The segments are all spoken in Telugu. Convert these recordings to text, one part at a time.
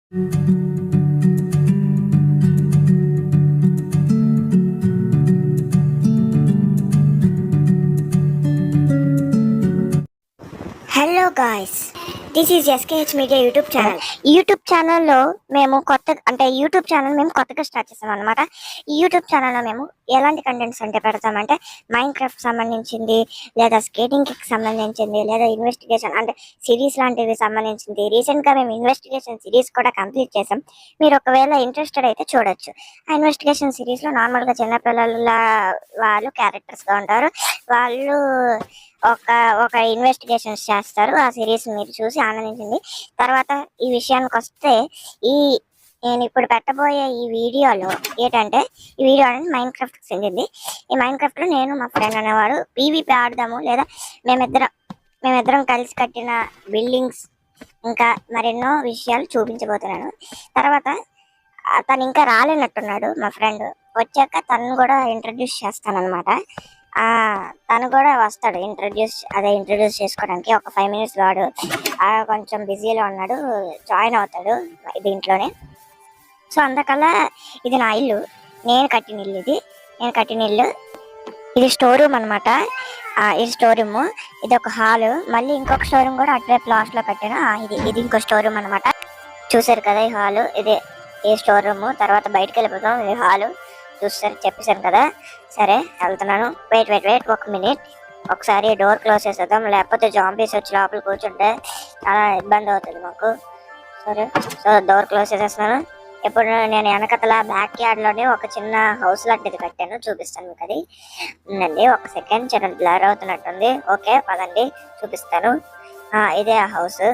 Hello guys, this is SKH media YouTube ఛానల్లో మేము కొత్తగా స్టార్ట్ చేసాం అనమాట. ఈ యూట్యూబ్ ఛానల్లో మేము ఎలాంటి కంటెంట్స్ అంటే పెడతామంటే మైండ్ క్రాఫ్ట్ సంబంధించింది, లేదా స్కేటింగ్కి సంబంధించింది, లేదా ఇన్వెస్టిగేషన్ అంటే సిరీస్ లాంటివి సంబంధించింది. రీసెంట్గా మేము ఇన్వెస్టిగేషన్ సిరీస్ కూడా కంప్లీట్ చేసాం. మీరు ఒకవేళ ఇంట్రెస్టెడ్ అయితే చూడొచ్చు. ఆ ఇన్వెస్టిగేషన్ సిరీస్లో నార్మల్గా చిన్నపిల్లల వాళ్ళు క్యారెక్టర్స్గా ఉంటారు. వాళ్ళు ఒక ఇన్వెస్టిగేషన్స్ చేస్తారు. ఆ సిరీస్ మీరు చూసి ఆనందించింది. తర్వాత ఈ విషయానికి వస్తే, నేను ఇప్పుడు పెట్టబోయే ఈ వీడియోలో ఏంటంటే, ఈ వీడియో అనేది మైండ్ క్రాఫ్ట్కి చెందింది. ఈ మైండ్ క్రాఫ్ట్లో నేను మా ఫ్రెండ్ అనేవాడు పీవీపీ ఆడదాము, లేదా మేమిద్దరం కలిసి కట్టిన బిల్డింగ్స్, ఇంకా మరెన్నో విషయాలు చూపించబోతున్నాను. తర్వాత తను ఇంకా రాలేనట్టున్నాడు. మా ఫ్రెండ్ వచ్చాక తను కూడా ఇంట్రడ్యూస్ చేస్తానన్నమాట. తను కూడా వస్తాడు ఇంట్రడ్యూస్ చేసుకోవడానికి. ఒక 5 minutes వాడు కొంచెం బిజీలో ఉన్నాడు, జాయిన్ అవుతాడు దీంట్లోనే. సో అందుకల్లా ఇది నా ఇల్లు, నేను కట్టిన ఇల్లు. ఇది స్టోర్ రూమ్ అనమాట. ఇది స్టోర్ రూమ్, ఇది ఒక హాల్. మళ్ళీ ఇంకొక స్టోర్ రూమ్ కూడా అటువైపు లాస్ట్ లో కట్టాను. ఇది ఇంకో స్టోర్ రూమ్ అనమాట. చూసారు కదా ఈ హాల్, ఈ స్టోర్ రూమ్. తర్వాత బయటకు వెళ్ళిపోతాం. ఇది హాల్ చెప్పేశాను కదా. సరే వెళ్తున్నాను. Wait 1 minute. ఒకసారి డోర్ క్లోజ్ చేసేద్దాం, లేకపోతే జాంబీస్ వచ్చి లోపల కూర్చుంటే చాలా ఇబ్బంది అవుతుంది మాకు. సరే, సో డోర్ క్లోజ్ చేసేస్తున్నాను. ఇప్పుడు నేను వెనకతల బ్యాక్ యార్డ్ లోనే ఒక చిన్న హౌస్ లాంటిది కట్టాను, చూపిస్తాను మీకు. అది ఉందండి, ఒక సెకండ్, చిన్న బ్లర్ అవుతున్నట్టుంది. ఓకే పదండి చూపిస్తాను. ఇదే ఆ హౌస్.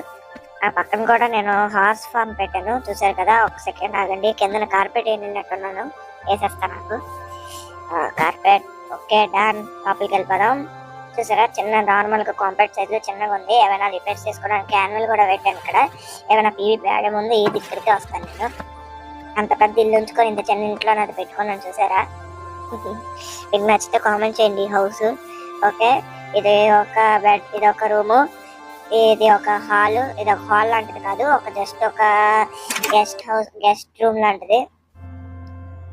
ఆ పక్కన కూడా నేను హార్స్ ఫార్మ్ పెట్టాను, చూసారు కదా. ఒక సెకండ్ ఆగండి, కింద కార్పెట్ వేసినట్టున్నాను, వేసేస్తాను నాకు కార్పెట్. ఓకే డన్, లోపలికి వెళ్ళిపోదాం. చూసారా, చిన్న నార్మల్ గా కాంపాక్ట్ సైజ్ లో చిన్నగా ఉంది. ఏమైనా రిపేర్ చేసుకోవడానికి యాన్యువల్ కూడా పెట్టాను ఇక్కడ. ఏమైనా పీవీపీ ఆడే ముందు ఈ ఇక్కడికే వస్తాను నేను. అంత పెద్ద ఇల్లు ఉంచుకొని ఇంత చిన్న ఇంట్లో నాది పెట్టుకున్నాను, చూసారా. మీకు నచ్చితే కామెంట్ చేయండి. House okay. ఇది ఒక బెడ్, ఇది ఒక రూము, ఇది ఒక హాల్. ఇది ఒక హాల్ లాంటిది కాదు, జస్ట్ ఒక గెస్ట్ రూమ్ లాంటిది.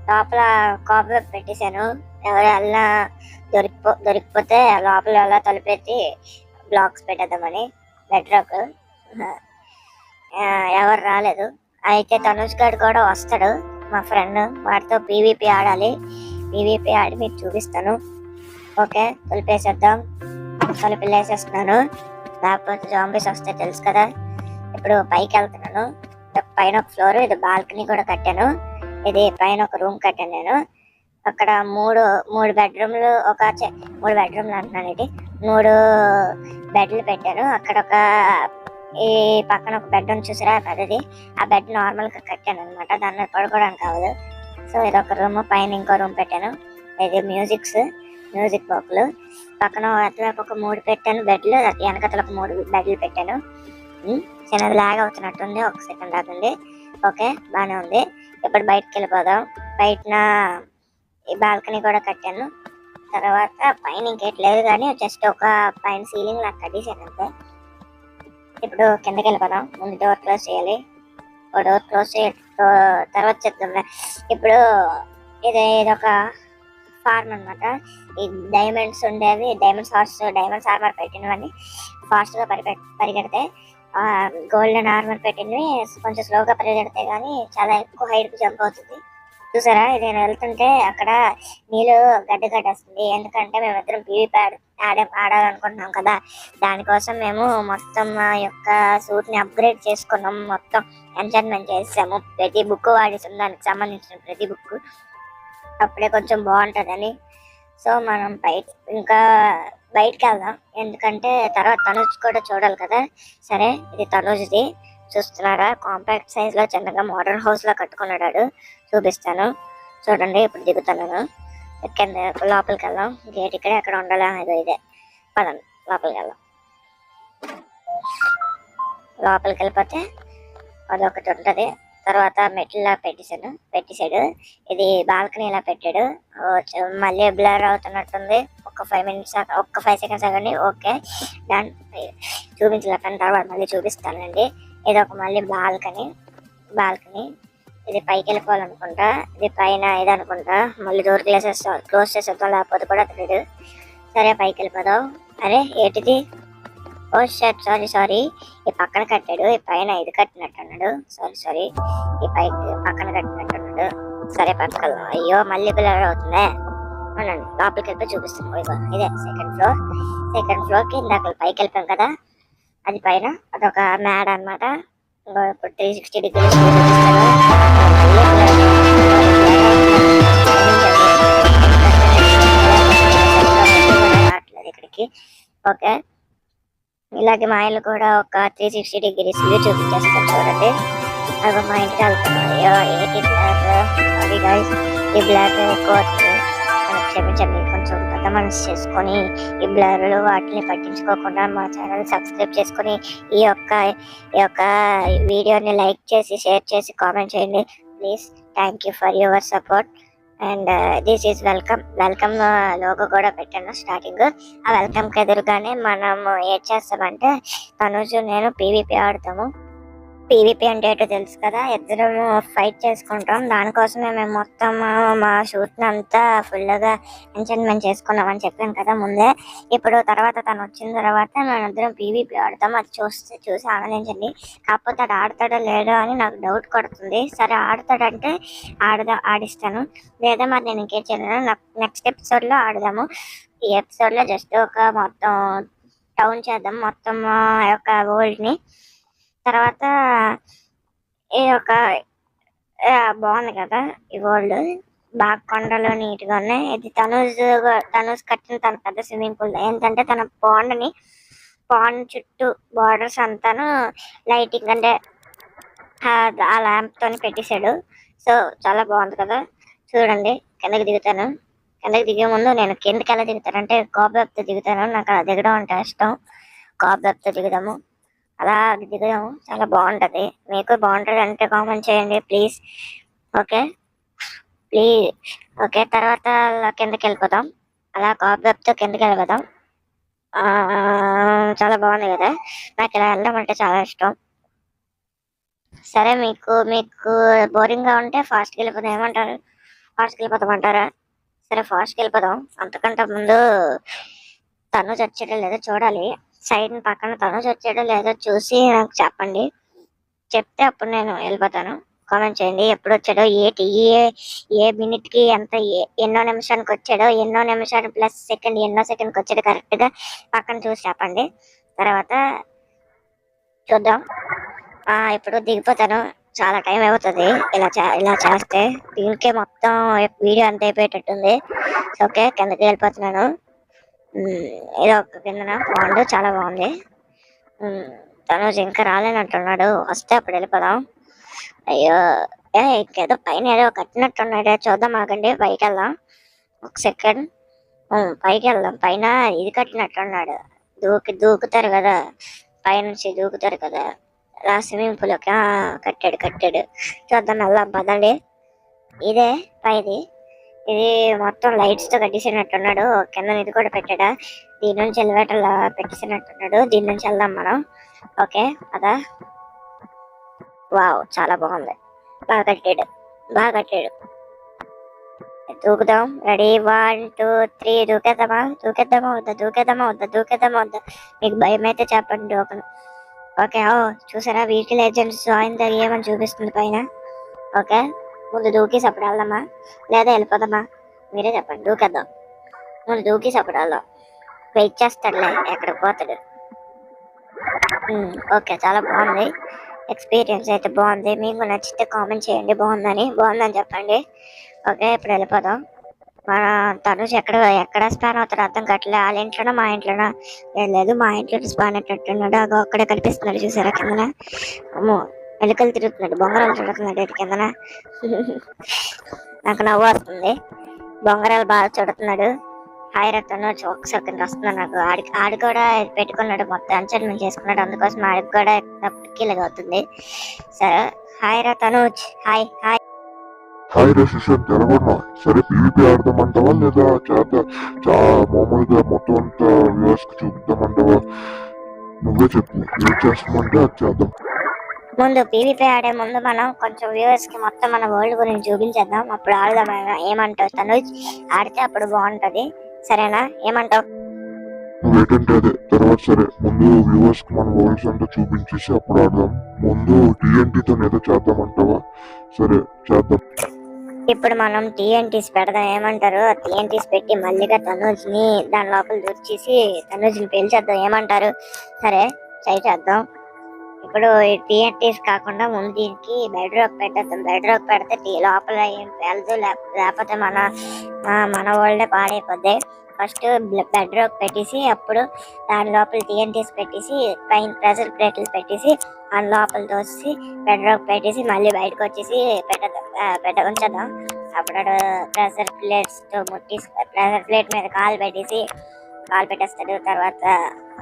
లోపల కాపర్ పెట్టేశాను. ఎవరైనా దొరికిపోతే లోపల ఎలా తలుపెట్టి బ్లాక్స్ పెట్టేద్దామని. బెడ్రూక్ ఎవరు రాలేదు. అయితే తనుజ్ గారు కూడా వస్తాడు, మా ఫ్రెండ్. వాడితో పీవీపీ ఆడాలి. పీవీపీ ఆడి మీకు చూపిస్తాను. ఓకే తలుపేసేద్దాం. తలుపులు వేసేస్తున్నాను, లేకపోతే జాంబీస్ వస్తే తెలుసు కదా. ఇప్పుడు పైకి వెళ్తున్నాను. పైన ఒక ఫ్లోర్, ఇది బాల్కనీ కూడా కట్టాను. ఇది పైన ఒక రూమ్ కట్టాను నేను. అక్కడ మూడు బెడ్రూమ్లు, మూడు బెడ్రూమ్లు అంటున్నాను. ఇది 3 బెడ్లు పెట్టాను. అక్కడ ఈ పక్కన ఒక బెడ్ ఉంది, చూసారా పెద్దది. ఆ బెడ్ నార్మల్ గా కట్టాను అనమాట, దాని మీద పడుకోవడానికి కావదు. సో ఇది ఒక రూమ్. పైన ఇంకో రూమ్ పెట్టాను. ఇది మ్యూజిక్ బాక్లు. పక్కన అటువైపు ఒక 3 పెట్టాను బెడ్లు, వెనకతల ఒక 3 బెడ్లు పెట్టాను. చిన్నది లాగ్ అవుతున్నట్టుంది, ఒక సెకండ్ ఆగండి. ఓకే బాగానే ఉంది. ఇప్పుడు బయటకు వెళ్ళిపోదాం. బయటన ఈ బాల్కనీ కూడా కట్టాను. తర్వాత పైన ఇంకేట్ లేదు, కానీ జస్ట్ ఒక పైన సీలింగ్ లాగా కట్టేసాను అంతే. ఇప్పుడు కిందకి వెళ్ళిపోదాం. ముందు డోర్ క్లోజ్ చేయాలి. డోర్ క్లోజ్ తర్వాత చెప్తాం. ఇప్పుడు ఇది ఒక ఫార్మ్ అనమాట. ఈ డైమండ్స్ ఉండేవి, డైమండ్స్ ఆర్మర్ పెట్టినవన్నీ ఫాస్ట్ గా పరిగెడితే, గోల్డెన్ ఆర్మర్ పెట్టినవి కొంచెం స్లోగా పరిగెడితే కానీ చాలా ఎక్కువ హైట్ జంప్ అవుతుంది. చూసారా, ఇది నేను వెళ్తుంటే అక్కడ నీళ్ళు గడ్డగట్టేస్తుంది. ఎందుకంటే మేమిద్దరం పీవీపీ ఆడాలనుకుంటున్నాం కదా. దానికోసం మేము మొత్తం మా యొక్క సూట్ ని అప్గ్రేడ్ చేసుకున్నాం, మొత్తం ఎంచార్ట్మెంట్ చేసాము. ప్రతి బుక్ వాడేసాం, దానికి సంబంధించిన ప్రతి బుక్. అప్పుడే కొంచెం బాగుంటుందని. సో మనం బయటకు వెళ్దాం, ఎందుకంటే తర్వాత తనుజ్ కూడా చూడాలి కదా. సరే, ఇది తనుజ్ది, చూస్తున్నారా. కాంపాక్ట్ సైజ్ లో చిన్నగా మోడర్న్ హౌస్ లో కట్టుకున్నాడు, చూపిస్తాను చూడండి. ఇప్పుడు దిగుతున్నాను. కింద లోపలికి వెళ్దాం. గేట్ ఇక్కడే అక్కడ ఉండాలా, ఇదే పదండి లోపలికి వెళ్దాం. లోపలికి వెళ్ళిపోతే అదొకటి ఉంటది. తర్వాత మెట్లులా పెట్టేశాడు. ఇది బాల్కనీ ఇలా పెట్టాడు. మళ్ళీ బ్లర్ అవుతున్నట్టుంది. ఒక 5 seconds ఆగండి. Okay done. చూపించలేక తర్వాత మళ్ళీ చూపిస్తానండి. ఇది ఒక మళ్ళీ బాల్కనీ. బాల్కనీ. ఇది పైకి వెళ్ళిపోవాలనుకుంటా. ఇది పైన ఇది అనుకుంటా. మళ్ళీ డోర్ క్లోజ్ చేసేద్దాం, లేకపోతే కూడా తెలియదు. సరే పైకి వెళ్ళిపోదాం. అరే ఏంటిది? ఓ షట్, సారీ. ఈ పక్కన కట్టాడు, ఈ పైన ఇది కట్టినట్టున్నాడు. సారీ ఈ పైకి పక్కన కట్టినట్టున్నాడు. సరే పక్కన. అయ్యో మళ్ళీ పిల్లలు అవుతుందే. అవునండి, లోపలికి వెళ్ళి చూపిస్తాను. ఇదే సెకండ్ ఫ్లోర్ కి ఇందాక పైకి వెళ్ళిపోయాం కదా, అది పైన. అదొక మ్యాడ్ అనమాట. ఇప్పుడు 360 degrees చూపిస్తాను. ఇక్కడికి ఓకే. ఇలాగే మా ఇల్లు కూడా ఒక 360 degrees వ్యూ చూపించేస్తాను చూడండి. అవి మా ఇంటికి వెళ్తున్నాను. ఈ బ్లాక్ కోట్ క్షమించండి, కొంచెం పెద్ద మనసు చేసుకొని ఈ బ్లర్లు వాటిని పట్టించుకోకుండా మా ఛానల్ సబ్స్క్రైబ్ చేసుకొని ఈ యొక్క వీడియోని లైక్ చేసి, షేర్ చేసి, కామెంట్ చేయండి please. Thank you for your support. And this is welcome logo కూడా పెట్టాను స్టార్టింగ్. ఆ వెల్కమ్ కి ఎదురుగానే మనం ఏం చేస్తామంటే తనుజు నేను పీవీపీ ఆడతాము. పీవీపీ అంటే ఏంటో తెలుసు కదా, ఇద్దరం ఫైట్ చేసుకుంటాం. దానికోసమే మేము మొత్తం మా షూట్ని అంతా ఫుల్గా ఎంజాయ్మెంట్ చేసుకున్నాం అని చెప్పాను కదా ముందే. ఇప్పుడు తర్వాత తను వచ్చిన తర్వాత మేము ఇద్దరం పీవీపీ ఆడతాం. అది చూసి ఆనందించండి. కాకపోతే అది ఆడతాడో లేదో అని నాకు డౌట్ కొడుతుంది. సరే ఆడతాడంటే ఆడిస్తాను, లేదా మరి నేను ఇంకేం చేయను. నెక్స్ట్ ఎపిసోడ్లో ఆడదాము. ఈ ఎపిసోడ్లో జస్ట్ ఒక మొత్తం టౌన్ చేద్దాం, మొత్తం యొక్క వరల్డ్ని. తర్వాత ఈ యొక్క బాగుంది కదా ఈ వరల్డ్, బాగా కొండలు నీట్గా ఉన్నాయి. ఇది తనుజ్ కట్టిన తన పెద్ద స్విమ్మింగ్ పూల్. ఏంటంటే తన పాండ్ చుట్టూ బార్డర్స్ అంతాను లైటింగ్ అంటే ఆ ల్యాంప్ తోని పెట్టేశాడు. సో చాలా బాగుంది కదా. చూడండి కిందకి దిగుతాను. కిందకి దిగే ముందు నేను కిందకి ఎలా దిగుతాను అంటే కాబ్వెబ్తో దిగుతాను. నాకు అలా దిగడం అంటే ఇష్టం. కాబ్వెబ్తో దిగుదాము. అలా దిగుదాము, చాలా బాగుంటది. మీకు బాగుంటది అంటే కామెంట్ చేయండి ప్లీజ్. ఓకే తర్వాత కిందకి వెళ్ళిపోదాం. అలా కాబ్వెబ్తో కిందకి వెళ్ళిపోదాం. చాలా బాగుంది కదా. నాకు ఇలా వెళ్ళడం అంటే చాలా ఇష్టం. సరే మీకు బోరింగ్ గా ఉంటే ఫాస్ట్కి వెళ్ళిపోదాం. ఏమంటారు? ఫాస్ట్కి వెళ్ళిపోతామంటారా? సరే ఫాస్ట్కి వెళ్ళిపోదాం. అంతకంటే ముందు తను చచ్చాడో లేదో చూడాలి. సైడ్ పక్కన తను వచ్చాడో లేదో చూసి నాకు చెప్పండి. చెప్తే అప్పుడు నేను వెళ్ళిపోతాను. కామెంట్ చేయండి ఎప్పుడు వచ్చాడో, ఏ మినిట్ కి ఎంత ఎన్నో నిమిషానికి వచ్చాడో, ఎన్నో నిమిషాలు ప్లస్ సెకండ్ ఎన్నో సెకండ్కి వచ్చాడో కరెక్ట్ గా పక్కన చూసి చెప్పండి. తర్వాత చూద్దాం. ఇప్పుడు దిగిపోతాను. చాలా టైం అవుతుంది ఇలా చేస్తే. దీనికే మొత్తం వీడియో అంత అయిపోయేటట్టుంది. ఓకే కిందకి వెళ్ళిపోతున్నాను. ఏదో ఒక కిందన బాగుండు, చాలా బాగుంది. తను ఇంకా రాలేనంటున్నాడు. వస్తే అప్పుడు వెళ్ళిపోదాం. అయ్యో ఇంకేదో పైన ఏదో కట్టినట్టున్నాడే, చూద్దాం ఆగండి. పైకి వెళ్దాం ఒక సెకండ్. పైకి వెళ్దాం. పైన ఇది కట్టినట్టున్నాడు. దూకుతారు కదా, పైనుంచి దూకుతారు కదా ఆ స్విమ్మింగ్ పూల్. కట్టాడు. చూద్దాం వెళ్దాం పదండి. ఇదే పైది. ఇది మొత్తం లైట్స్ తో కట్టేసినట్టున్నాడు. కింద ఇది కూడా పెట్టాడా, దీని నుంచి ఎలివేటర్ పెట్టేసినట్టున్నాడు. దీని నుంచి వెళ్దాం మనం. ఓకే అదా. వావ్ చాలా బాగుంది. బాగా కట్టాడు. దూకుదాం. రెడీ 1 2 3 దూకేద్దామా వద్దా? మీకు భయం అయితే చెప్పండి దూకను. ఓకే చూసారా వీటి లెజెండ్స్ జాయిన్ ద గేమ్ అని చూపిస్తుంది పైన. ఓకే ముందు దూకేసి అప్పుడు వెళ్దామా లేదా వెళ్ళిపోదామా? మీరే చెప్పండి. దూకేద్దాం. ముందు దూకేసి అప్పుడు వెళ్దాం. వెయిట్ చేస్తాడులే, ఎక్కడికి పోతాడు. ఓకే చాలా బాగుంది. ఎక్స్పీరియన్స్ అయితే బాగుంది. మీకు నచ్చితే కామెంట్ చేయండి బాగుందని చెప్పండి. ఓకే ఇప్పుడు వెళ్ళిపోదాం. మన తనుజ్ ఎక్కడ స్పాన్ అవుతాడు అర్థం కావట్లే. వాళ్ళ ఇంట్లోనా మా ఇంట్లోనా? లేదు మా ఇంట్లో స్పాన్ అయ్యేటట్టున్నాడు. అక్కడే కనిపిస్తున్నాడు చూసారా కిందన. అమ్మో ఎలుకలు తిరుగుతున్నాడు, బొంగరాలు చూడుతున్నాడు కిందన. నాకు నవ్వు వస్తుంది. బొంగరాలు బాగా చూడుతున్నాడు. హాయ్ రతను ఒక సెకండ్ వస్తున్నాడు. నాకు ఆడి కూడా పెట్టుకున్నాడు, మొత్తం ఎంటర్టైన్మెంట్ చేసుకున్నాడు. అందుకోసం ఆడికి కూడా కిల్లగా అవుతుంది. సరే హాయ్ రతనుజ్. హాయ్ సుశాంత్ ఎలాగొన్నా? సరే పీవీపీ ఆడదామంటావా లేదా మామూలుగా మొత్తం అంతా వ్యూవర్స్ కి చూపిద్దామంటావా? నువ్వే చెప్పు, ఏం చేస్తామంటే అది చేద్దాం. ముందు పీవీపీ ఆడే ముందు మనం కొంచెం వ్యూవర్స్ కి మొత్తం మన వరల్డ్ గురించి చూపించేద్దాం. అప్పుడు ఆడదాం. ఏమంటావు తనుజ్? ఆడితే అప్పుడు బాగుంటది. సరేనా? ఏమంటావు? నువ్వేంటంటే అదే తర్వాత సరే ముందు వ్యూవర్స్ కి మన వరల్డ్స్ అంతా చూపించేసి అప్పుడు ఆడదాం. ముందు టీఎన్టీతో ఏదో చేద్దామంటావా? సరే చేద్దాం. ఇప్పుడు మనం టీఎన్టీస్ పెడదాం. ఏమంటారు? టీఎన్టీస్ పెట్టి మళ్ళీగా తనుజ్ ని దాని లోపల దూర్చేసి తనుజ్ ని పేల్చేద్దాం. ఏమంటారు? సరే ట్రై చేద్దాం. ఇప్పుడు టీఎన్టీస్ కాకుండా ముందు దీనికి బెడ్ రాక్ పెట్టేద్దాం. బెడ్ రాక్ పెడితే లోపల ఏం పేలదు. లేకపోతే మన వరల్డ్ పాడైపోద్ది. ఫస్ట్ బెడ్ రాక్ పెట్టేసి అప్పుడు దాని లోపల టీఎన్టీస్ పెట్టేసి పైన ప్రెషర్ ప్లేట్లు పెట్టేసి దాని లోపల తోసి బెడ్ రాక్ పెట్టేసి మళ్ళీ బయటకు వచ్చేసి ఉంచేద్దాం. అప్పుడు ప్రెషర్ ప్లేట్స్ తో ముట్టేసి ప్రెషర్ ప్లేట్ మీద కాలు పెట్టేస్తాడు. తర్వాత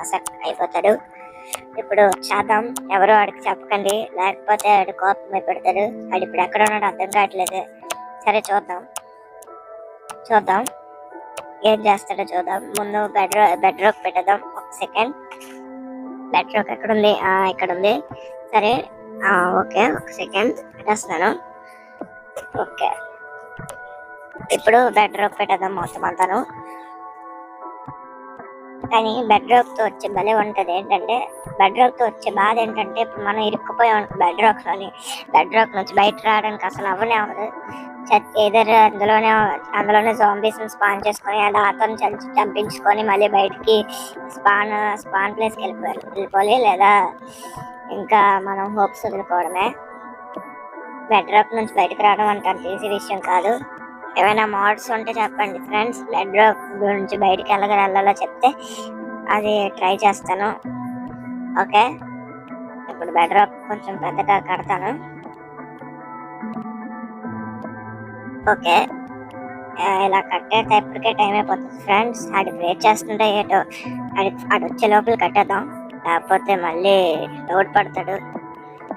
అసలు అయిపోతాడు. ఇప్పుడు చేద్దాం. ఎవరు ఆడికి చెప్పకండి, లేకపోతే ఆడు కోపం పెడతాడు. ఆడు ఇప్పుడు ఎక్కడ ఉన్నాడు అర్థం కావట్లేదు. సరే చూద్దాం ఏం చేస్తాడో చూద్దాం. ముందు బెడ్ రాక్ పెట్టేద్దాం. ఒక సెకండ్. బెడ్ రాక్ ఎక్కడుంది? ఇక్కడ ఉంది. సరే ఓకే, ఒక సెకండ్ పెట్టేస్తున్నాను. ఓకే, ఇప్పుడు బెడ్ రాక్ పెట్టేద్దాం మొత్తం అంతాను. కానీ బెడ్ రాక్ తో వచ్చే భలే ఉంటది. ఏంటంటే బెడ్ రాక్ తో వచ్చే బాధ ఏంటంటే ఇప్పుడు మనం ఇరుక్కుపోయాం బెడ్ రాక్ నుంచి బయట రావడానికి అసలు అవ్వదు. ఏదైనా అందులోనే జాంబీస్ స్పాన్ చేసుకొని దాంతో చంపించుకొని మళ్ళీ బయటికి స్పాన్ ప్లేస్ కి వెళ్ళిపోవాలి. లేదా ఇంకా మనం హోప్స్ వదులుకోవడమే. బెడ్ రాక్ నుంచి బయటకు రావడం అంటే అంత ఈజీ విషయం కాదు. ఏమైనా మోడ్స్ ఉంటే చెప్పండి ఫ్రెండ్స్. బెడ్ రాక్ నుంచి బయటికి వెళ్ళాలో చెప్తే అది ట్రై చేస్తాను. ఓకే, ఇప్పుడు బెడ్ రాక్ కొంచెం పెద్దగా కడతాను. ఓకే, ఇలా కట్టేస్తే ఇప్పటికే టైం అయిపోతుంది ఫ్రెండ్స్. ఆడి వెయిట్ చేస్తుంటే ఏటో ఆడు వచ్చే లోపల కట్టేద్దాం. లేకపోతే మళ్ళీ డౌట్ పడతాడు.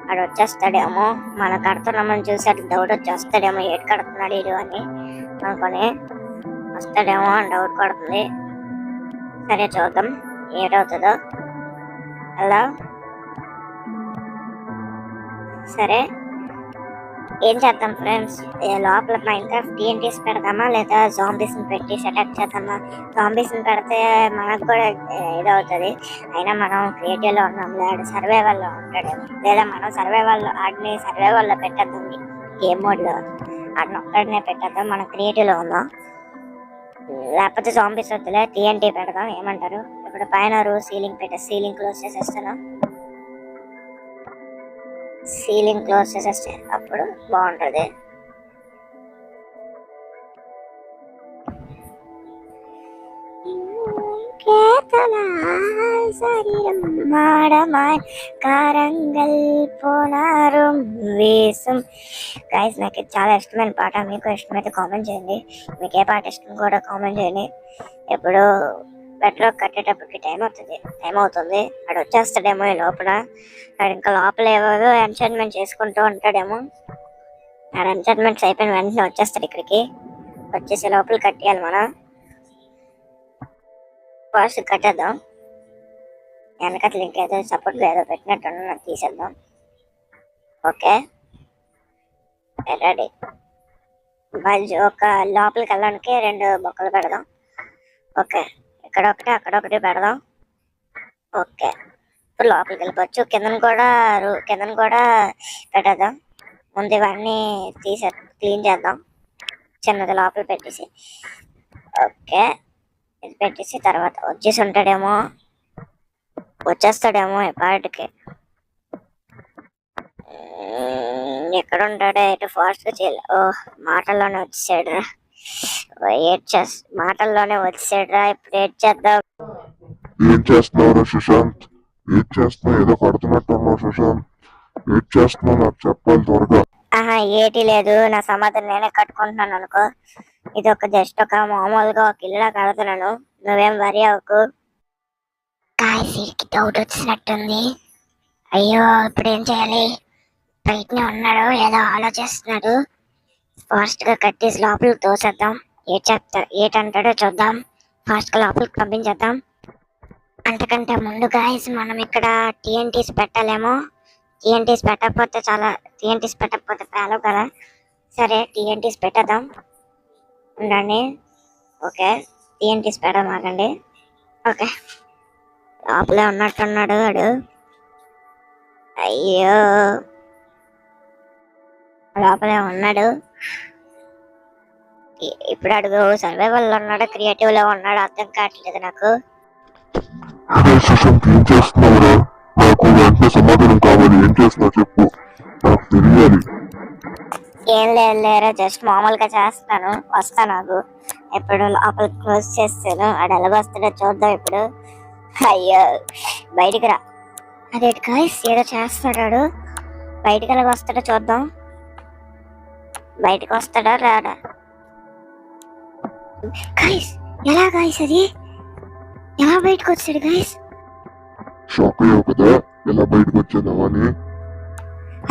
ఆడు వచ్చేస్తాడేమో, మనం కడుతున్నామని చూసి అటు డౌట్ వచ్చేస్తాడేమో, ఏడు కడుతున్నాడు ఇడు అని అనుకొని వస్తాడేమో అని డౌట్ పడుతుంది. సరే చూద్దాం ఏడవుతుందో. అలా సరే ఏం చేద్దాం ఫ్రెండ్స్? లోపల మైన్క్రాఫ్ట్ టీఎన్టీస్ పెడదామా లేదా జాంబీస్ ని పెట్టి అటాక్ చేద్దామా? జాంబీస్ ని పెడితే మనకు కూడా ఇదవుతుంది. అయినా మనం క్రియేటివ్ లో ఉన్నాం, లేదా సర్వైవల్ లో ఉంటాడు. లేదా మనం ఆడిని సర్వైవల్ లో పెట్టద్దాం. గేమ్ మోడ్ లో ఆడిని ఒక్కడినే పెట్టద్దాం. మనం క్రియేటివ్ లో ఉన్నాం. లేకపోతే జాంబీస్ వద్దులే, టీఎన్టీ పెడదాం. ఏమంటారు? ఇప్పుడు పైన సీలింగ్ క్లోజ్ చేసేస్తాను. సీలింగ్ క్లోజ్ చేసేస్తే అప్పుడు బాగుంటది. గైస్, నాకు చాలా ఇష్టమైన పాట. మీకు ఇష్టమైతే కామెంట్ చేయండి. మీకు ఏ పాట ఇష్టం కూడా కామెంట్ చేయండి. ఇప్పుడు బెడ్ రాక్ కట్టేటప్పటికి టైం అవుతుంది. అక్కడ వచ్చేస్తాడేమో ఈ లోపల. ఇంకా లోపల ఏవో ఎంచర్మెంట్ చేసుకుంటూ ఉంటాడేమో. ఆడ ఎంచర్మెంట్స్ అయిపోయిన వెంటనే వచ్చేస్తాడు ఇక్కడికి. వచ్చేసి లోపల కట్టేయాలి. మనం ఫస్ట్ కట్టేద్దాం. వెనకట్ల ఇంకేదో సపోర్ట్ ఏదో పెట్టినట్టు తీసేద్దాం. Okay, ready. మళ్ళీ ఒక లోపలికి వెళ్ళడానికి 2 బొక్కలు పెడదాం. ఓకే, ఇక్కడ ఒకటి అక్కడ ఒకటి పెడదాం. ఓకే, ఇప్పుడు లోపలికి వెళ్ళిపోవచ్చు. కిందను కూడా పెట్టేద్దాం. ముందు ఇవన్నీ క్లీన్ చేద్దాం. చిన్నది లోపల పెట్టేసి ఓకే ఇది పెట్టేసి తర్వాత వచ్చేస్తాడేమో ఈ పాటికి. ఎక్కడ ఉంటాడో ఎటు ఫాస్ట్ గా చేయాలి. మాటల్లోనే వచ్చేసాడు. మాటల్లోనే వచ్చేసాడురా. ఇప్పుడు ఏడ్ చేద్దాం. ఏం చేస్తున్నావు సుశాంత్? ఏం చేస్తున్నావు? ఏదో కడుతున్నట్టున్నావు సుశాంత్. ఏం చేస్తున్నావు నాకు చెప్పాలి త్వరగా. ఏటి లేదు, నా సమాధానం నేనే కట్టుకుంటున్నాను అనుకో. ఇది జస్ట్ ఒక మామూలుగా ఒక ఇల్లు కడుతున్నాను. నువ్వేం వరి అవ్వకు. కాయసీకి డౌట్ వచ్చినట్టుంది. అయ్యో, ఇప్పుడు ఏం చేయాలి? బయటనే ఉన్నాడు, ఏదో ఆలోచిస్తున్నాడు. ఫాస్ట్ గా కట్టేసి లోపలికి తోసేద్దాం. ఏటంటాడో చూద్దాం. ఫాస్ట్ గా లోపలికి పంపించేద్దాం. అంతకంటే ముందు గాయస్ మనం ఇక్కడ టీఎన్టీస్ పెట్టాలేమో. టీఎన్టీస్ పెట్టకపోతే చాలా టీఎన్టీస్ పెట్టకపోతే పేలవు కదా. సరే టీఎన్టీస్ పెట్టేద్దాం ఉండండి. ఓకే టీఎన్టీస్ పెడదాం ఆగండి. ఓకే లోపలే ఉన్నట్టున్నాడు వాడు. అయ్యో లోపలే ఉన్నాడు. ఇప్పుడు అడుగు సర్వైవల్ లో ఉన్నాడు క్రియేటివ్ లో ఉన్నాడు అర్థం కావట్లేదు నాకు. శశాంక్ ఏం చేస్తున్నావురా? నాకు వెంటనే సమాధానం కావాలి. ఏం చేస్తున్నావు చెప్పు, నాకు తెలియాలి. ఏం లేదు లేరా జస్ట్ మామూలుగా చేస్తాను. వస్తా నాకు ఎప్పుడు లోపల క్లోజ్ చేస్తాను. ఆడు ఎలాగ వస్తాడో చూద్దాం ఇప్పుడు. అయ్యో బయటికి రా. అదే గాయస్ ఏదో చేస్తాడు. బయటికి ఎలాగ వస్తాడో చూద్దాం. బయటికి వస్తాడా రాడా? గాయస్ ఎలా గాయస్ అది ఎలా బయటకు వచ్చాడు గాయస్? షాక్ అయ్యావు కదా ఎలా బయటకు వచ్చావు అని?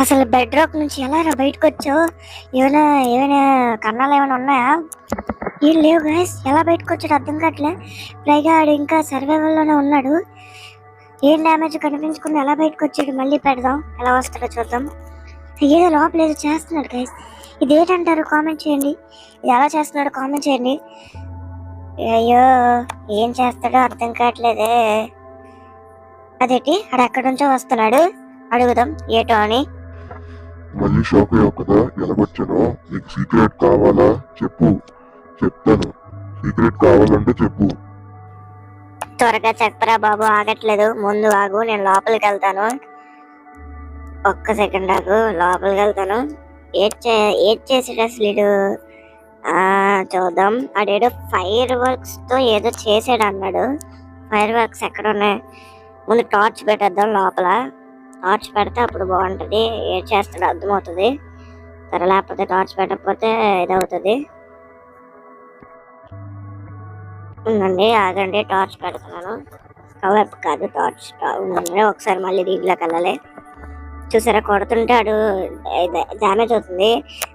అసలు బెడ్ రాక్ నుంచి ఎలా రా బయటకు వచ్చావు? ఏమైనా కన్నాలు ఏమైనా ఉన్నాయా? ఏం లేవు గాయస్. ఎలా బయటకు వచ్చాడు అర్థం కావట్లే. పైగా ఆడు ఇంకా సర్వైవల్ లోనే ఉన్నాడు. ఏం డ్యామేజ్ కనిపించకుండా ఎలా బయటకు వచ్చాడు? మళ్ళీ పెడదాం ఎలా వస్తాడో చూద్దాం. ఏదో లోపల ఏదో చేస్తున్నాడు గైస్. ఇదేంటంటారు కామెంట్ చేయండి. ఇది ఎలా చేస్తున్నాడు కామెంట్ చేయండి. అయ్యో ఏం చేస్తాడో అర్థం కావట్లేదే. అదేంటి ఆడు ఎక్కడి నుంచో వస్తున్నాడు. అడుగుదాం ఏటో అని. మళ్ళీ షాక్ అయ్యావు కదా ఎలాగొచ్చానో? నీకు సీక్రెట్ కావాలా చెప్పు, చెప్తాను. సీక్రెట్ కావాలంటే చెప్పు. త్వరగా చెప్పరా బాబు ఆగట్లేదు. ముందు ఆగు నేను లోపలికి వెళ్తాను. ఒక్క సెకండ్ ఆగు లోపలికి వెళ్తాను. ఏడ్ చేసాడు అసలు ఇడు. చూద్దాం. ఆడేదో ఫైర్ వర్క్స్ తో ఏదో చేసాడు అన్నాడు. ఫైర్ వర్క్స్ ఎక్కడ ఉన్నాయి? ముందు టార్చ్ పెట్టేద్దాం లోపల. టార్చ్ పెడితే అప్పుడు బాగుంటది. ఏడ్ చేస్తాడు అర్థమవుతుంది. సరే లేకపోతే టార్చ్ పెట్టకపోతే ఇదవుతుంది. ఉందండి ఆగండి టార్చ్ పెడుతున్నాను. కవర్ కాదు టార్చ్ ఉందండి. ఒకసారి మళ్ళీ దీంట్లోకి వెళ్ళాలి. చూసారా కొడుతుంటే ఆడు డ్యామేజ్ అవుతుంది.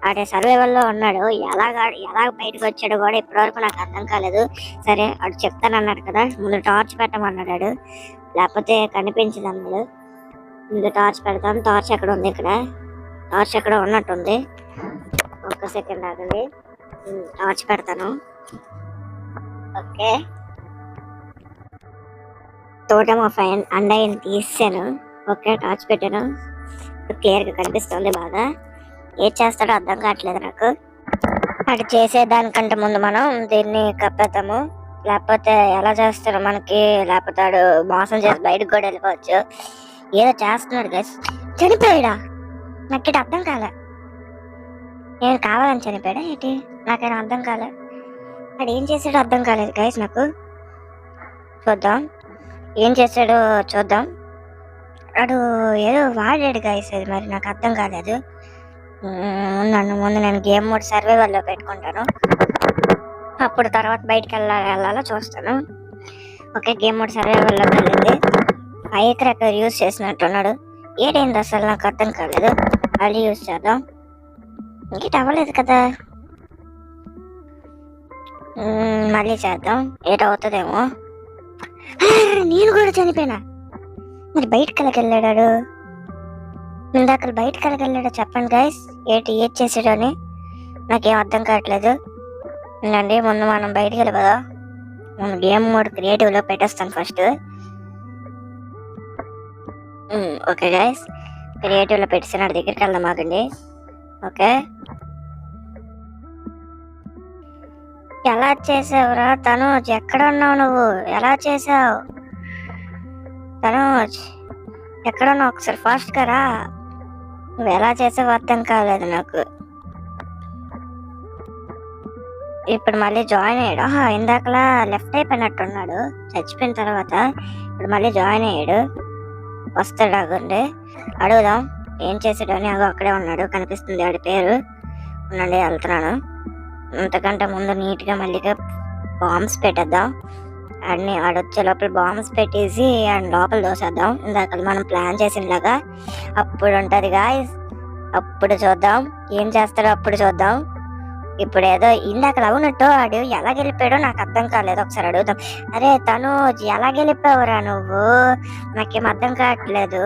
ఆడే సర్వైవల్ లో ఉన్నాడు. ఎలా బయటకు వచ్చాడు కూడా ఇప్పటివరకు నాకు అర్థం కాలేదు. సరే ఆడు చెప్తానన్నాడు కదా ముందు టార్చ్ పెట్టమన్నాడు ఆడు. లేకపోతే కనిపించదు అన్నాడు. ముందు టార్చ్ పెడతాం. టార్చ్ ఎక్కడ ఉంది? ఇక్కడ టార్చ్ ఎక్కడ ఉన్నట్టుంది. ఒక్క సెకండ్ ఆగండి టార్చ్ పెడతాను. ఓకే తోట మా ఫ్రెండ్ అండయ్యని తీసాను. ఓకే టార్చ్ పెట్టాను. క్లియర్ గా కనిపిస్తుంది బాగా. ఏం చేస్తాడో అర్థం కావట్లేదు నాకు. అటు చేసేదానికంటే ముందు మనం దీన్ని కప్పేద్దాము. లేకపోతే ఎలా చేస్తాడో మనకి. లేకపోతే ఆడు మోసం చేసి బయటకు కూడా వెళ్ళిపోవచ్చు. ఏదో చేస్తున్నాడు గైస్. చనిపోయాడా? నాకు ఇటు అర్థం కాలే. నేను కావాలని చనిపోయాడా ఏంటి? నాకైనా అర్థం కాలే. వాడు ఏం చేసాడో అర్థం కాలేదు గైస్ నాకు. చూద్దాం ఏం చేసాడో చూద్దాం. వాడు ఏదో వాడాడు గైస్. అది మరి నాకు అర్థం కాలేదు. ముందు నేను గేమ్ మోడ్ సర్వైవల్ లో పెట్టుకుంటాను. అప్పుడు తర్వాత బయటకు వెళ్ళాలో చూస్తాను. ఓకే గేమ్ మోడ్ సర్వైవల్ లోకి వెళ్ళింది. ఫైర్ క్రాకర్ యూజ్ చేసినట్టున్నాడు. ఏడైంది అసలు నాకు అర్థం కాలేదు. మళ్ళీ యూజ్ చేద్దాం. ఇంకేట అవ్వలేదు కదా. మళ్ళీ చేద్దాం. ఏటవుతుందేమో. నేను కూడా చనిపోయినా. మరి బయటకు వెళ్ళాడు. ఇందాక బయటకు వెళ్ళాడో చెప్పండి గైస్. ఏది చేసాడు అని నాకేం అర్థం కావట్లేదు. ఉండండి ముందు మనం బయటకు వెళ్ళిపోదాం. మనం గేమ్ మోడ్ క్రియేటివ్ లో పెట్టేస్తాను ఫస్ట్. ఓకే గైస్ క్రియేటివ్ లో పెట్టేసాను. దగ్గరికి వెళ్దాం ఆగండి. ఓకే ఎలా చేసావురా తనోజ్? ఎక్కడ ఉన్నావు నువ్వు? ఎలా చేసావు తనోజ్? ఎక్కడున్నావు? ఒకసారి ఫాస్ట్ గా రా. నువ్వు ఎలా చేసావు అర్థం కాలేదు నాకు. ఇప్పుడు మళ్ళీ జాయిన్ అయ్యాడు. ఇందాకలా లెఫ్ట్ అయిపోయినట్టున్నాడు చచ్చిపోయిన తర్వాత. ఇప్పుడు మళ్ళీ జాయిన్ అయ్యాడు. వస్తాడు ఆగండి అడుగుదాం ఏం చేసాడు అని. అక్కడే ఉన్నాడు కనిపిస్తుంది ఆడి పేరు. ఉండండి వెళ్తున్నాను. అంతకంటే ముందు నీట్ గా మళ్ళీ బాంబ్స్ పెట్టేద్దాం. అన్ని ఆడొచ్చే లోపల బాంబ్స్ పెట్టేసి అండ్ లోపల దోసేద్దాం. ఇందాక మనం ప్లాన్ చేసినలాగా. అప్పుడు ఉంటది గాయ్స్. అప్పుడు చూద్దాం ఏం చేస్తాడో అప్పుడు చూద్దాం. ఇప్పుడు ఏదో ఇందాక అవునట్టు ఆడు ఎలా గెలిపాడో నాకు అర్థం కాలేదు. ఒకసారి అడుగుదాం. అరే తను ఎలా గెలిపావురా నువ్వు? నాకేం అర్థం కావట్లేదు.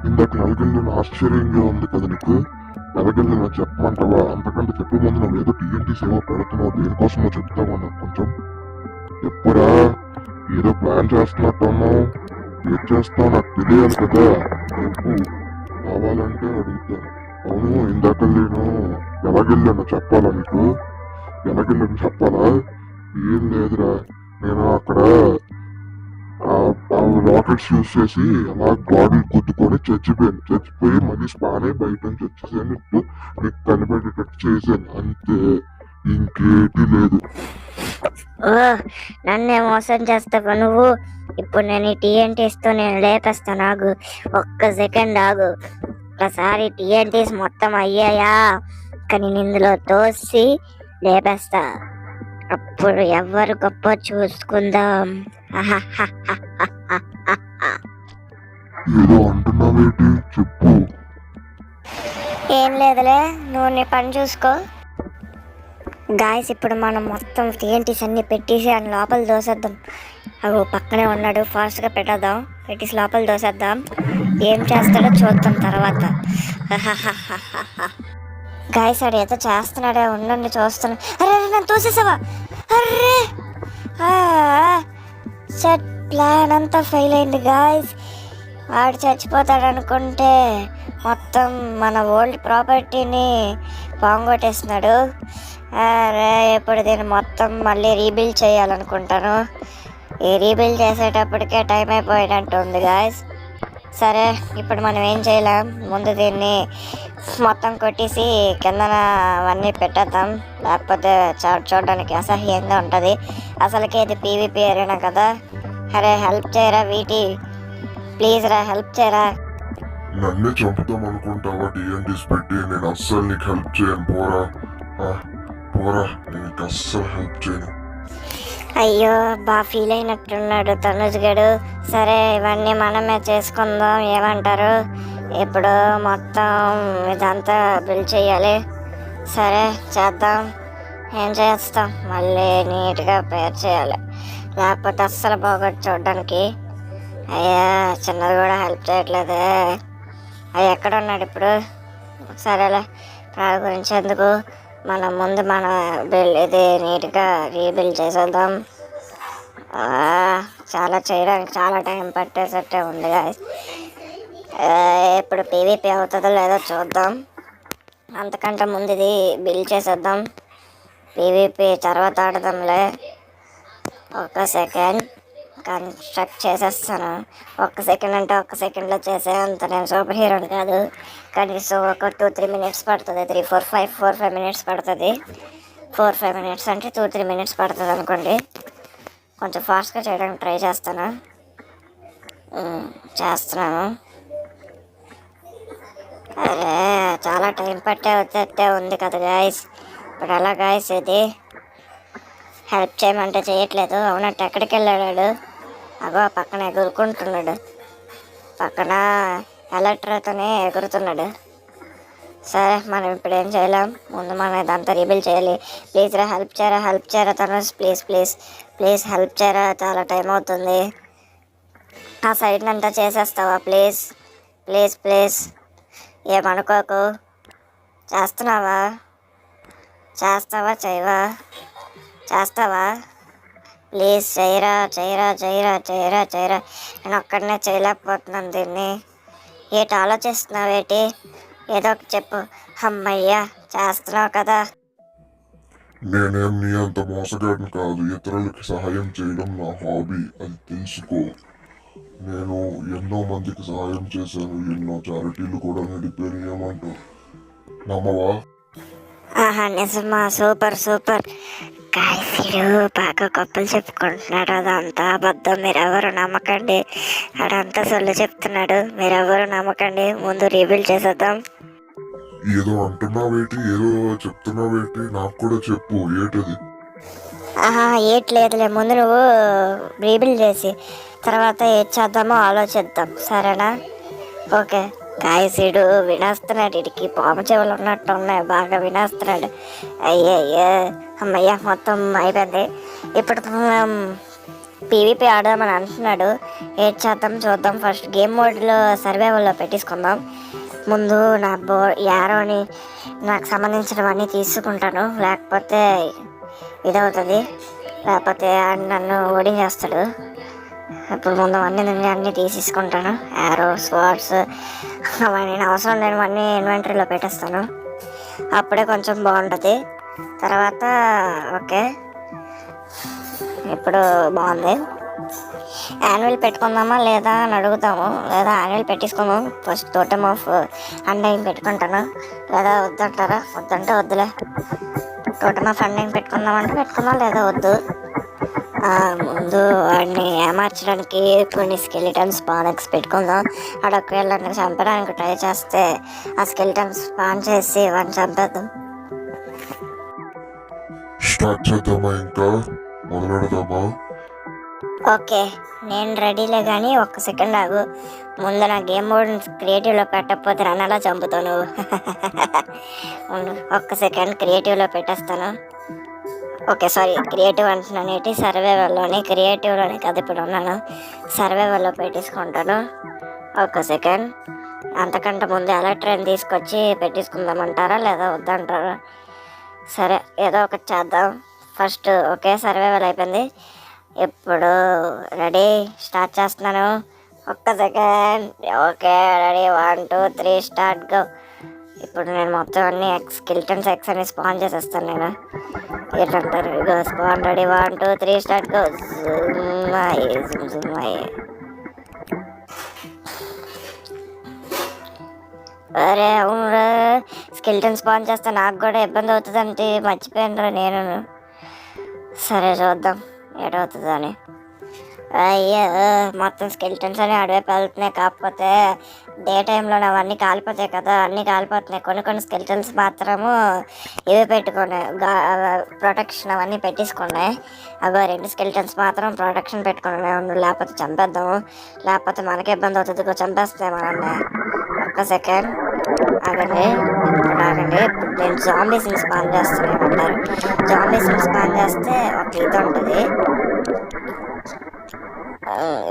ఇందాక ఎలాగెళ్ళిన ఆశ్చర్యంగా ఉంది కదా నీకు? ఎలాగెళ్ళినా చెప్పమంటావా? అంతకంటే చెప్పే ముందు నువ్వు ఏదో టీఎన్టీ సేవ పెడుతున్నావు, దేనికోసమో చెప్తావా నాకు కొంచెం? చెప్పురా, ఏదో ప్లాన్ చేస్తున్నట్టున్నావు. ఏం చేస్తావు నాకు తెలియాలి కదా, చెప్పు. కావాలంటే అడుగుతాను. అవును, ఇందాక నేను ఎలాగెళ్ళానో చెప్పాలా నీకు? ఎలాగెళ్ళాను చెప్పాలా? ఏం లేదురా, నేను అక్కడ రాకెట్స్ యూస్ చేసి అలా బాడీ గుద్దుకొని చచ్చిపోయి మళ్ళీ స్పానే బయట నుంచి వచ్చేసాను. నీకు కనిపెట్టేటట్టు చేశాను అంతే, ఇంకేటి లేదు. ఓ, నన్నే మోసం చేస్తావా నువ్వు? ఇప్పుడు నేను ఈ టీఎన్టీస్తో నేను లేపేస్తాను, ఆగు. ఒక్క సెకండ్ ఆగు. ఒకసారి టీఎన్టీస్ మొత్తం అయ్యాయా కానీ ఇందులో తోసి లేపేస్తా. అప్పుడు ఎవరు గొప్ప చూసుకుందాం. ఏదో అంటున్నావేటి, చెప్పు. ఏం లేదులే, నువ్వు నీ పని చూసుకో. గాయస్, ఇప్పుడు మనం మొత్తం టీఎన్టీస్ అన్ని పెట్టేసి ఆయన లోపల దోసేద్దాం. అవి పక్కనే ఉన్నాడు, ఫాస్ట్గా పెట్టేద్దాం. పెట్టేసి లోపల దోసేద్దాం. ఏం చేస్తాడో చూద్దాం తర్వాత. గాయస్, ఆడు ఏదో చేస్తున్నాడే, ఉండండి చూస్తాను. అరే నన్ను తోసేసావా? అర్రే, సెట్ ప్లాన్ అంతా ఫెయిల్ అయింది గాయస్. వాడు చచ్చిపోతాడు అనుకుంటే మొత్తం మన ఓల్డ్ ప్రాపర్టీని పోంగొట్టేస్తున్నాడు. అరే, ఇప్పుడు దీన్ని మొత్తం మళ్ళీ రీబిల్డ్ చేయాలనుకుంటాను. ఈ రీబిల్డ్ చేసేటప్పటికే టైం అయిపోయినట్టు ఉంది గాయస్. సరే, ఇప్పుడు మనం ఏం చేయలేం, ముందు దీన్ని మొత్తం కొట్టేసి కిందన అవన్నీ పెట్టేద్దాం. లేకపోతే చూడడానికి అసహ్యంగా ఉంటుంది. అసలుకే ఇది పీవీపీ ఏరినా కదా. అరే హెల్ప్ చేయరా వీటి, ప్లీజ్ రా, హెల్ప్ చేయరా. నన్నే చంపుతాం అనుకుంటావా టీఎన్టీస్ పెట్టి? నేను అస్సలు నీకు హెల్ప్ చేయను, పోరా. పోరా, నేను అస్సలు హెల్ప్ చేయను. అయ్యో, బాగా ఫీల్ అయినట్టున్నాడు తనుజ్ గడు. సరే, ఇవన్నీ మనమే చేసుకుందాం, ఏమంటారు? ఇప్పుడు మొత్తం ఇదంతా బిల్డ్ చేయాలి. సరే చేద్దాం. ఏం చేస్తాం, మళ్ళీ నీట్గా పేర్ చేయాలి, లేకపోతే అస్సలు బాగోదు చూడడానికి. అయ్యా, చిన్నది కూడా హెల్ప్ చేయట్లేదే. అయ్యా, ఎక్కడ ఉన్నాడు ఇప్పుడు? సరేలే, వాడి గురించి ఎందుకు, మనం ముందు మన ఇది నీట్గా రీబిల్డ్ చేసేద్దాం. చాలా చేయడానికి చాలా టైం పట్టేసట్టే ఉంది గాయస్. ఇప్పుడు పీవీపీ అవుతుందో లేదో చూద్దాం. అంతకంటే ముందు ఇది బిల్డ్ చేసేద్దాం. పీవీపీ తర్వాత ఆడదాంలే. ఒక సెకండ్ కన్స్ట్రక్ట్ చేసేస్తాను. ఒక్క సెకండ్ అంటే ఒక్క సెకండ్లో చేసే అంత నేను సూపర్ హీరోని కాదు. కనీసం ఒక 2-3 మినిట్స్ పడుతుంది. 4-5 మినిట్స్ పడుతుంది. 4-5 మినిట్స్ అంటే 2-3 మినిట్స్ పడుతుంది అనుకోండి. కొంచెం ఫాస్ట్గా చేయడానికి ట్రై చేస్తున్నాను. అరే, చాలా టైం పట్టే ఉంది కదా గాయస్. ఇప్పుడు ఎలా గాయస్, ఇది హెల్ప్ చేయమంటే చేయట్లేదు. అవునట్టు ఎక్కడికి వెళ్ళాడు? అగో పక్కన ఎగురుకుంటున్నాడు, పక్కన ఎలక్ట్రాతోనే ఎగురుతున్నాడు. సరే, మనం ఇప్పుడు ఏం చేయలేం, ముందు మనం ఇదంతా రీబిల్డ్ చేయాలి. ప్లీజ్ రా, హెల్ప్ చేయరా తనుజ్, ప్లీజ్ హెల్ప్ చేయరా, చాలా టైం అవుతుంది. ఆ సైడ్ అంతా చేసేస్తావా ప్లీజ్. ఏమనుకోకు. చేస్తావా ప్లీజ్, చేయరా. నేను ఒక్కడనే చేయలేకపోతున్నాను దీన్ని. ఏటి ఆలోచిస్తున్నావేటి? ఏదో ఒకటి చెప్పు. అమ్మయ్యా, చేస్తున్నావు కదా. నేనేం నీ అంత మోసగాడిని కాదు. ఇతరులకి సహాయం చేయడం నా హాబీ, అది తెలుసుకో. నేను ఎన్నో మందికి సహాయం చేశాను, ఎన్నో చారిటీలు కూడా నడిపాను. ఏమంటావు, నమ్మవా? ఆహా, నిజమా? సూపర్. గాయసుడు బాగా గొప్పలు చెప్పుకుంటున్నాడు. అదంతా అబద్ధం, మీరెవరు నమ్మకండి. అడంతా సొల్లు చెప్తున్నాడు, మీరెవరు నమ్మకండి. ముందు రీబిల్డ్ చేసేద్దాం. ఏదో అంటున్నావేటి, ఏదో చెప్తున్నావేటి, నాకు కూడా చెప్పు, ఏటది? ఆహా, ఏట్లేదులే, ముందు నువ్వు రీబిల్డ్ చేసి తర్వాత ఏం చేద్దామో ఆలోచిద్దాం, సరేనా? ఓకే. గాయసుడు వినేస్తున్నాడు, ఇడికి పాము చెవులు ఉన్నట్టు ఉన్నాయి, బాగా వినేస్తున్నాడు. అయ్యయ్యో, అమ్మయ్య, మొత్తం అయిపోయింది. ఇప్పుడు మనం పీవీపీ ఆడదామని అంటున్నాడు. ఏడ్ చేద్దాం చూద్దాం. ఫస్ట్ గేమ్ మోడ్లో సర్వైవల్లో పెట్టేసుకుందాం. ముందు నా యారోని నాకు సంబంధించినవన్నీ తీసుకుంటాను, లేకపోతే ఇదవుతుంది, లేకపోతే నన్ను ఓడించేస్తాడు. ఇప్పుడు ముందు అన్నీ తీసేసుకుంటాను. యారో, స్వాట్స్ అవన్నీ అవసరం లేనివన్నీ ఇన్వెంటరీలో పెట్టేస్తాను. అప్పుడే కొంచెం బాగుంటుంది. తర్వాత ఓకే, ఇప్పుడు బాగుంది. యాన్యువల్ పెట్టుకుందామా లేదా అని అడుగుతాము. లేదా యాన్యువల్ పెట్టేసుకుందాం. ఫస్ట్ టోటమ్ ఆఫ్ అండైంగ్ పెట్టుకుంటాను. లేదా వద్దంటారా? వద్దంటే వద్దులే. టోటమ్ ఆఫ్ అండైంగ్ పెట్టుకుందామంటే పెట్టుకుందాం, లేదా వద్దు. ముందు వాడిని ఏమార్చడానికి కొన్ని స్కెలిటన్స్ స్పానక్స్ పెట్టుకుందాం. ఒకవేళ నన్ను చంపడానికి ట్రై చేస్తే ఆ స్కెలిటన్స్ స్పాన్ చేసి వాడిని చంపేద్దాం. స్టార్ట్ చేద్దామా? ఇంకా మొదలెడదామా? ఓకే, నేను రెడీలే, కానీ ఒక్క సెకండ్ ఆగు. ముందు నా గేమ్ మోడ్ క్రియేటివ్లో పెట్టకపోతే నన్ను అలా చంపుతాను. ఒక్క సెకండ్ క్రియేటివ్లో పెట్టేస్తాను. ఓకే, సారీ, క్రియేటివ్ అంటున్నాను ఏంటి, క్రియేటివ్లోనే కదా ఇప్పుడు ఉన్నాను. సర్వైవల్లో పెట్టేసుకుంటాను. ఒక్క సెకండ్. అంతకంటే ముందు ఎలక్ట్రాన్ తీసుకొచ్చి పెట్టేసుకుందామంటారా లేదా వద్దంటారా? సరే, ఏదో ఒకటి చేద్దాం. ఫస్ట్ ఓకే, సర్వైవల్ అయిపోయింది. ఇప్పుడు రెడీ, స్టార్ట్ చేస్తున్నాను. ఒక్క second. Okay, ready, 1 2 3 start, go. ఇప్పుడు నేను మొత్తం అన్ని స్కెలిటన్స్ ఎక్స్ అని స్పాన్ చేసేస్తాను. నేను ఏంటంటారు, go span, ready, 1 2 3 start, go. అరే అవునురా, స్కెలిటన్ స్పాన్ చేస్తే నాకు కూడా ఇబ్బంది అవుతుందంటే మర్చిపోయాను నేను. సరే చూద్దాం ఏడవుతుందని. అయ్యో, మొత్తం స్కెలిటన్స్ అని అడవికి వెళ్తున్నాయి. కాకపోతే డే టైంలో అవన్నీ కాలిపోతాయి కదా, అన్నీ కాలిపోతున్నాయి. కొన్ని స్కెలిటన్స్ మాత్రము ఇవి పెట్టుకున్నాయి, ప్రొటెక్షన్ అవన్నీ పెట్టేసుకున్నాయి. అగో 2 స్కెలిటన్స్ మాత్రం ప్రొటెక్షన్ పెట్టుకున్నాయి. లేకపోతే చంపేద్దాము, లేకపోతే మనకి ఇబ్బంది అవుతుంది. చంపేస్తాయి మనల్ని. ఒక్క సెకండ్ ఆగండి. ఇప్పుడు నేను జాంబీస్ని స్పాన్ చేస్తున్నాను. జాంబీస్ని స్పాన్ చేస్తే ఒక ఇది ఉంటుంది.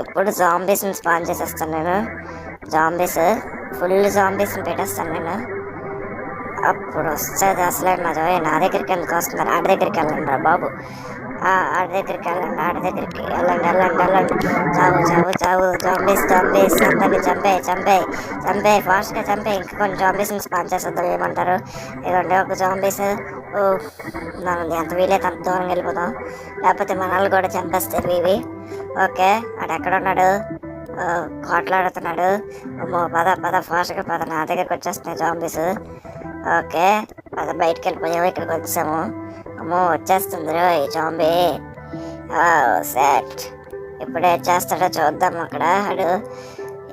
ఇప్పుడు జాంబీస్ని స్పాన్ చేసేస్తాను నేను. ఫుల్ జాంబీస్ని పెట్టేస్తాను నేను. అప్పుడు వస్తుంది అసలే నా దగ్గరికి ఎందుకు వస్తున్నారు? ఆడి దగ్గరికి వెళ్ళండి రా బాబు. ఆడి దగ్గరికి వెళ్ళండి. చావు. జాంబీస్ అందరినీ చంపే ఫాస్ట్గా చంపే. ఇంకా కొన్ని జాంబీస్ని స్పాన్ చేసేద్దాం. ఏమంటారు? ఇదిగోండి ఒక జాంబీస్. మనం ఎంత వీలైతే అంత దూరం వెళ్ళిపోతాం, లేకపోతే మనల్ని కూడా చంపేస్తారు ఇవి. ఓకే, ఆడు ఎక్కడ ఉన్నాడు? కోట్లాడుతున్నాడు. అమ్మో, పద ఫాస్ట్గా పద. నా దగ్గరికి వచ్చేస్తున్నాయి జాంబీస్. ఓకే, పద, బయటికి వెళ్ళిపోయాము, ఇక్కడికి వచ్చాము. అమ్మో, వచ్చేస్తుంది ఈ జాంబీ. సెట్. ఇప్పుడు ఏం చేస్తాడో చూద్దాం. అక్కడ ఆడు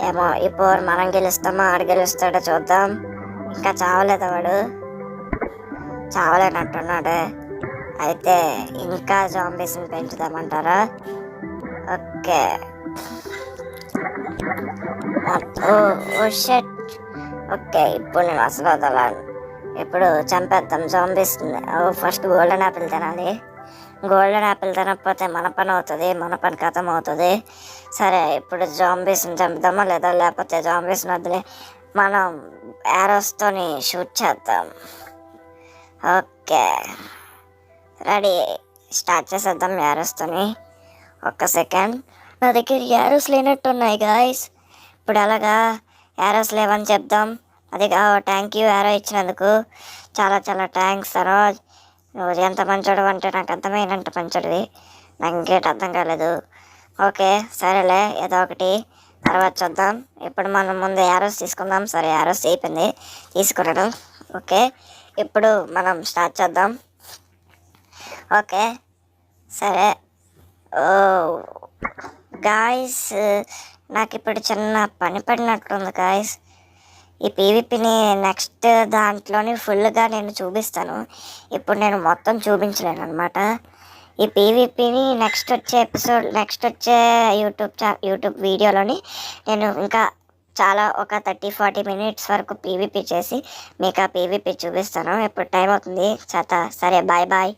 ఏమో, ఇప్పుడు మనం గెలుస్తామో ఆడు గెలుస్తాడో చూద్దాం. ఇంకా చావలేదు వాడు, చావలేనట్టున్నాడు. అయితే ఇంకా జాంబీస్ని పెంచుదామంటారా? ఓకే, ఓ షట్. ఓకే, ఇప్పుడు నేను అసలు వదలను. ఇప్పుడు చంపేద్దాం జాంబీస్ని. ఫస్ట్ గోల్డెన్ యాపిల్ తినాలి. గోల్డెన్ యాపిల్ తినకపోతే మన పని ఖతం అవుతుంది. సరే, ఇప్పుడు జాంబీస్ని చంపుదామా లేదా లేకపోతే జాంబీస్ని వదిలే మనం యారోస్తోని షూట్ చేద్దాం. ఓకే, రెడీ, స్టార్ట్ చేసేద్దాం యారోస్తోని. ఒక్క సెకండ్. నా దగ్గర యారోస్ లేనట్టున్నాయి గాయస్. ఇప్పుడు ఎలాగా? యారోస్ లేవని చెప్దాం. అది థ్యాంక్ యూ యారో ఇచ్చినందుకు. చాలా థ్యాంక్స్ సరోజ్. నువ్వు ఎంత మంచోడు అంటే నాకు అర్థమైనంత మంచోడివి. నాకు ఇంకేట అర్థం కాలేదు. ఓకే, సరేలే, ఏదో ఒకటి తర్వాత చూద్దాం. ఇప్పుడు మనం ముందు యారోస్ తీసుకుందాం. సరే, యారోస్ అయిపోయింది తీసుకున్నాడు. ఓకే, ఇప్పుడు మనం స్టార్ట్ చేద్దాం. ఓకే, సరే. ఓ గాయస్, నాకు ఇప్పుడు చిన్న పని పడినట్టుంది గాయస్. ఈ పీవీపీని నెక్స్ట్ దాంట్లోని ఫుల్గా నేను చూపిస్తాను. ఇప్పుడు నేను మొత్తం చూపించలేను అనమాట. ఈ పీవీపీని నెక్స్ట్ వచ్చే యూట్యూబ్ వీడియోలోని నేను ఇంకా చాలా ఒక 30-40 మినిట్స్ వరకు పీవీపీ చేసి మీకు ఆ పీవీపీ చూపిస్తాను. ఇప్పుడు టైం అవుతుంది. సరే, బాయ్.